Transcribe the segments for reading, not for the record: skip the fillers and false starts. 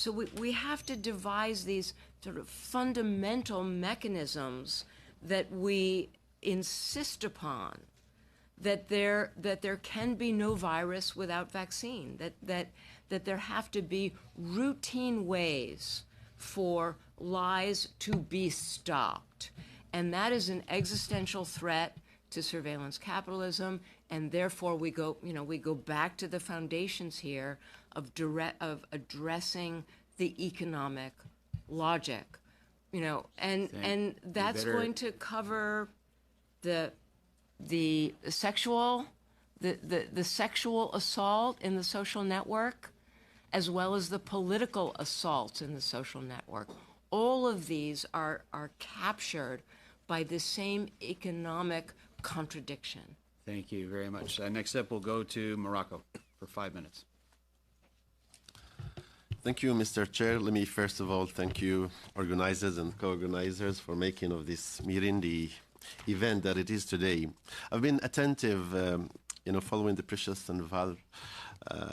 So we have to devise these sort of fundamental mechanisms that we insist upon, that there can be no virus without vaccine, that there have to be routine ways for lies to be stopped. And that is an existential threat to surveillance capitalism, and therefore we go back to the foundations here of addressing the economic logic, and that's going to cover the sexual assault in the social network, as well as the political assaults in the social network. All of these are captured by the same economic contradiction. Thank you very much. Next up, we'll go to Morocco for 5 minutes. Thank you, Mr. Chair. Let me first of all thank you, organizers and co-organizers, for making of this meeting the event that it is today. I've been attentive, following the precious and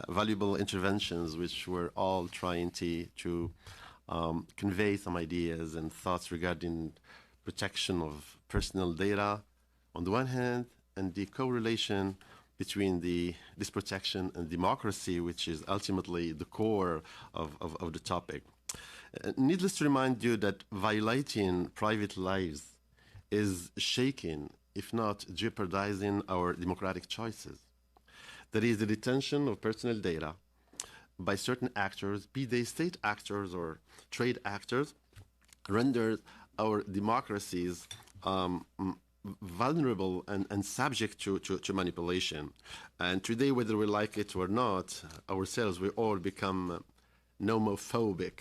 valuable interventions, which were all trying to convey some ideas and thoughts regarding protection of personal data on the one hand, and the correlation between this protection and democracy, which is ultimately the core of the topic. Needless to remind you that violating private lives is shaking, if not jeopardizing, our democratic choices. That is the detention of personal data by certain actors, be they state actors or trade actors, renders our democracies vulnerable and subject to manipulation. And today, whether we like it or not, ourselves, we all become nomophobic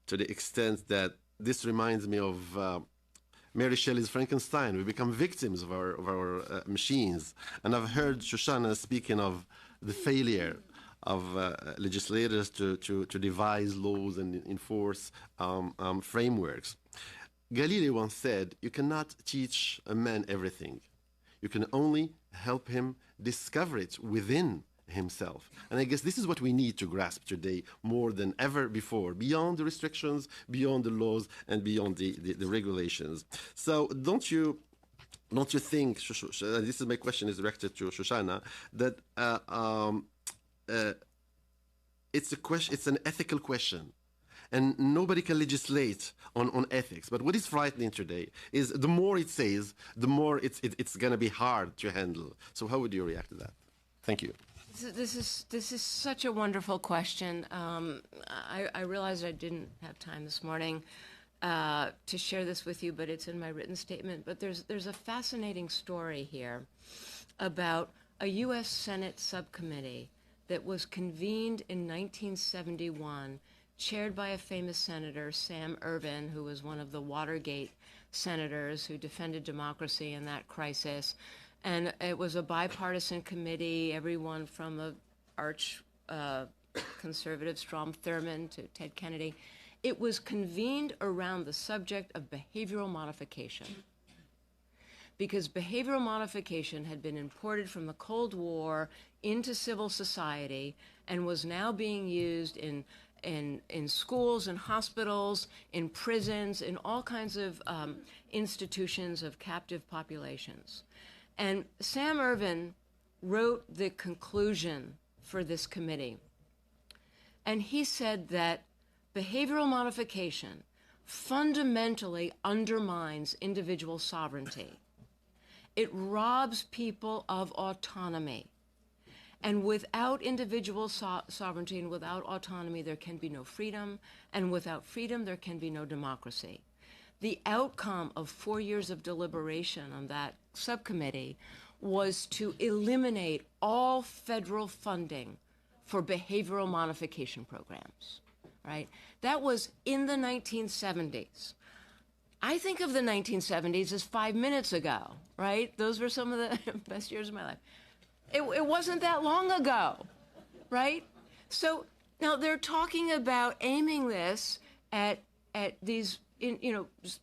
to the extent that this reminds me of Mary Shelley's Frankenstein. We become victims of our machines. And I've heard Shoshana speaking of the failure of legislators to devise laws and enforce frameworks. Galileo once said, you cannot teach a man everything. You can only help him discover it within himself. And I guess this is what we need to grasp today more than ever before, beyond the restrictions, beyond the laws, and beyond the regulations. So don't you think, this is my question is directed to Shoshana, that it's an ethical question? And nobody can legislate on ethics. But what is frightening today is the more it says, the more it's going to be hard to handle. So how would you react to that? Thank you. This is such a wonderful question. I realized I didn't have time this morning to share this with you, but it's in my written statement. But there's a fascinating story here about a U.S. Senate subcommittee that was convened in 1971, chaired by a famous senator, Sam Ervin, who was one of the Watergate senators who defended democracy in that crisis. And it was a bipartisan committee, everyone from the arch conservative Strom Thurmond to Ted Kennedy. It was convened around the subject of behavioral modification, because behavioral modification had been imported from the Cold War into civil society and was now being used in schools and hospitals, in prisons, in all kinds of institutions of captive populations. And Sam Ervin wrote the conclusion for this committee. And he said that behavioral modification fundamentally undermines individual sovereignty. It robs people of autonomy. And without individual sovereignty and without autonomy, there can be no freedom. And without freedom, there can be no democracy. The outcome of 4 years of deliberation on that subcommittee was to eliminate all federal funding for behavioral modification programs, right? That was in the 1970s. I think of the 1970s as 5 minutes ago, right? Those were some of the best years of my life. It wasn't that long ago, right? So now they're talking about aiming this at these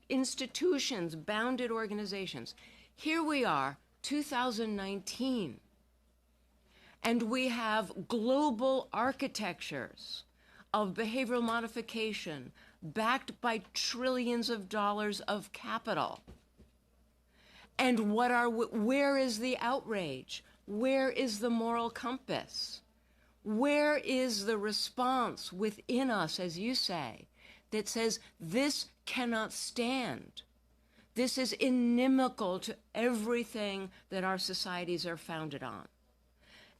institutions, bounded organizations. Here we are, 2019, and we have global architectures of behavioral modification backed by trillions of dollars of capital. And where is the outrage? Where is the moral compass? Where is the response within us, as you say, that says this cannot stand? This is inimical to everything that our societies are founded on.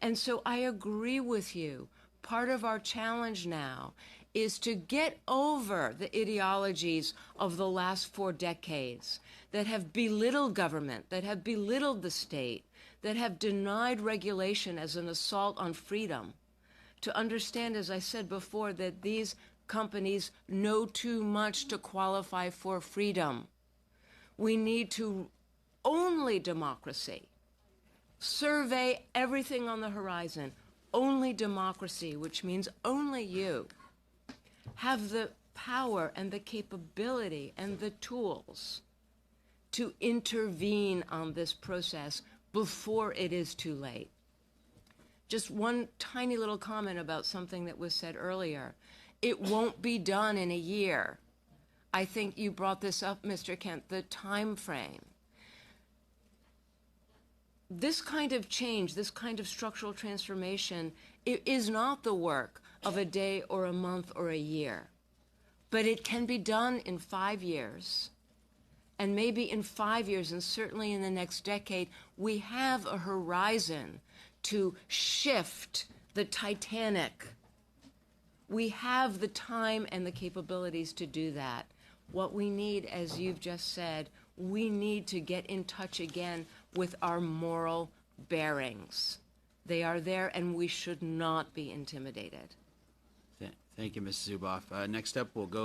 And so I agree with you. Part of our challenge now is to get over the ideologies of the last 4 decades that have belittled government, that have belittled the state, that have denied regulation as an assault on freedom, to understand, as I said before, that these companies know too much to qualify for freedom. We need to only democracy. Survey everything on the horizon. Only democracy, which means only you, have the power and the capability and the tools to intervene on this process before it is too late. Just one tiny little comment about something that was said earlier. It won't be done in a year. I think you brought this up, Mr. Kent, the time frame. This kind of change, this kind of structural transformation, it is not the work of a day or a month or a year. But it can be done in 5 years. And maybe in 5 years, and certainly in the next decade, we have a horizon to shift the Titanic. We have the time and the capabilities to do that. What we need, as you've just said, we need to get in touch again with our moral bearings. They are there, and we should not be intimidated. Thank you, Mrs. Zuboff. Next up, we'll go